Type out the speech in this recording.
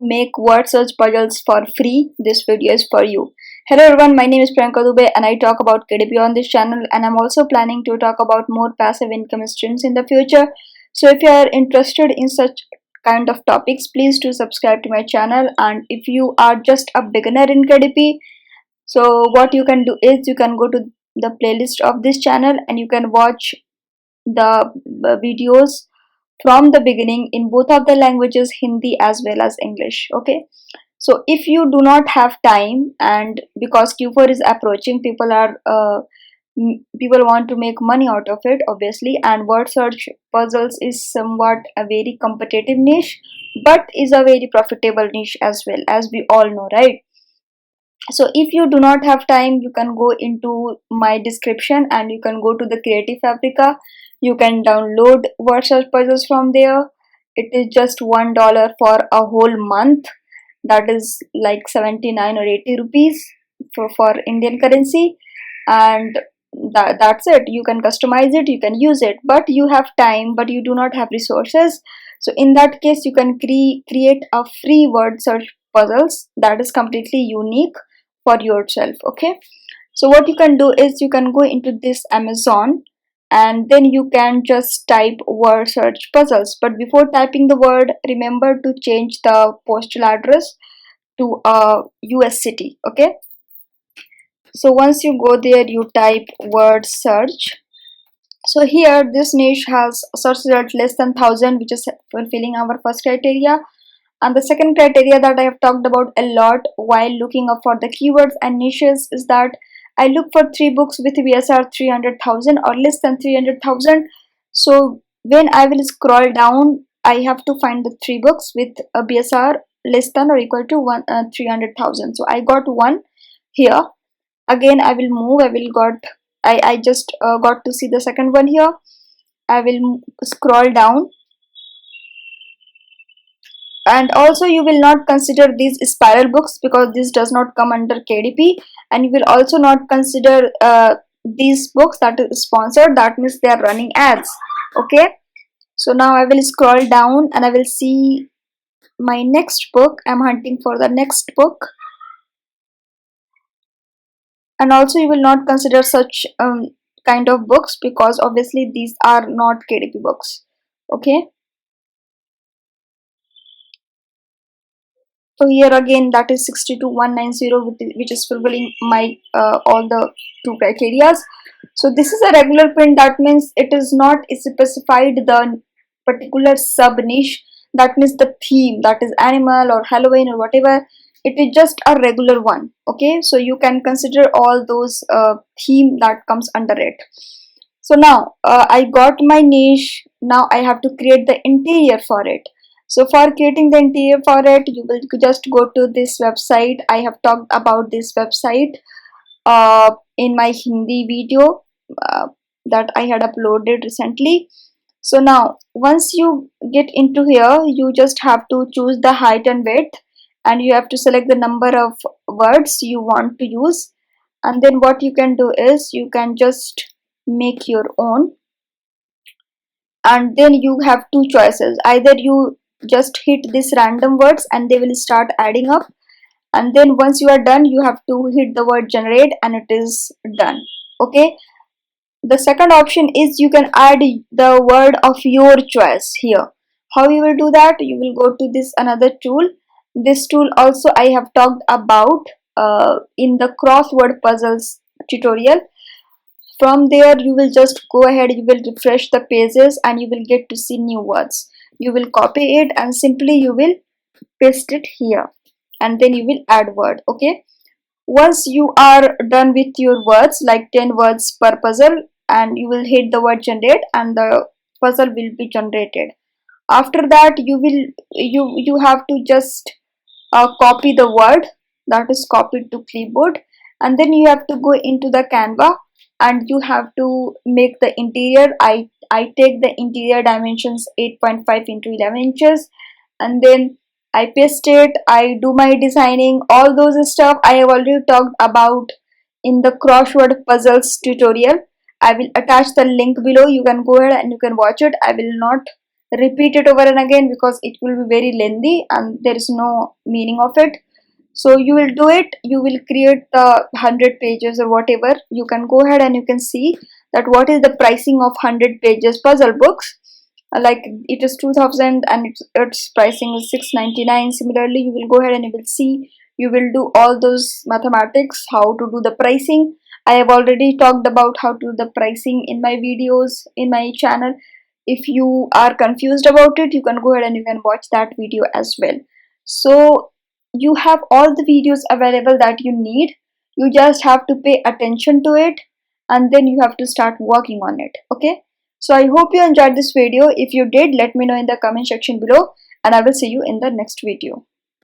make word search puzzles for free, this video is for you. Hello everyone, my name is Priyanka and I talk about KDP on this channel, and I'm also planning to talk about more passive income streams in the future. So if you are interested in such kind of topics, please do subscribe to my channel. And if you are just a beginner in KDP, so what you can do is you can go to the playlist of this channel and you can watch the videos from the beginning in both of the languages, Hindi as well as English. Okay, so if you do not have time, and because Q4 is approaching, people want to make money out of it, obviously, and word search puzzles is somewhat a very competitive niche, but is a very profitable niche as well, as we all know, right? So if you do not have time, you can go into my description and you can go to the Creative Fabrica. You can download word search puzzles from there. It is just $1 for a whole month. That is like 79 or 80 rupees for Indian currency, and that's it. You can customize it, you can use it, but you have time but you do not have resources. So in that case, you can create a free word search puzzles that is completely unique for yourself. Okay, so what you can do is you can go into this Amazon and then you can just type word search puzzles, but before typing the word, remember to change the postal address to a US city. Okay, so once you go there, you type word search. So here this niche has search result less than 1000, which is fulfilling our first criteria. And the second criteria that I have talked about a lot while looking up for the keywords and niches is that I look for 3 books with BSR 300,000 or less than 300,000. So when I will scroll down, I have to find the 3 books with a BSR less than or equal to 300,000. So I got one here. Again, I will move. I just got to see the second one here. I will scroll down, and also you will not consider these spiral books because this does not come under KDP, and you will also not consider these books that is sponsored, that means they are running ads. Okay, so now I will scroll down and I will see my next book. I'm hunting for the next book, and also you will not consider such kind of books because obviously these are not KDP books. Okay, so here again that is 62190, which is fulfilling my all the 2 criterias. So this is a regular print, that means it is not specified the particular sub niche, that means the theme, that is animal or Halloween or whatever. It is just a regular one. Okay, so you can consider all those theme that comes under it. So now I got my niche. Now I have to create the interior for it. So for creating the interior for it, you will just go to this website. I have talked about this website in my Hindi video that I had uploaded recently. So now once you get into here, you just have to choose the height and width, and you have to select the number of words you want to use. And then what you can do is you can just make your own, and then you have 2 choices. Either you just hit this random words and they will start adding up, and then once you are done, you have to hit the word generate and it is done. Okay, the second option is you can add the word of your choice here. How you will do that? You will go to this another tool. This tool also I have talked about in the crossword puzzles tutorial. From there you will just go ahead, you will refresh the pages and you will get to see new words. You will copy it and simply you will paste it here, and then you will add word. Okay, once you are done with your words, like 10 words per puzzle, and you will hit the word generate and the puzzle will be generated. After that you have to just copy the word, that is copied to clipboard, and then you have to go into the Canva and you have to make the interior. I take the interior dimensions 8.5 into 11 inches, and then I paste it, I do my designing, all those stuff I have already talked about in the crossword puzzles tutorial. I will attach the link below. You can go ahead and you can watch it. I will not repeat it over and again because it will be very lengthy and there is no meaning of it. So you will do it, you will create the 100 pages or whatever. You can go ahead and you can see that what is the pricing of 100 pages puzzle books. Like it is 2000 and its pricing is 699. Similarly, you will go ahead and you will see, you will do all those mathematics, how to do the pricing. I have already talked about how to do the pricing in my videos in my channel. If you are confused about it, you can go ahead and you can watch that video as well. So you have all the videos available that you need. You just have to pay attention to it and then you have to start working on it. Okay, so I hope you enjoyed this video. If you did, let me know in the comment section below and I will see you in the next video.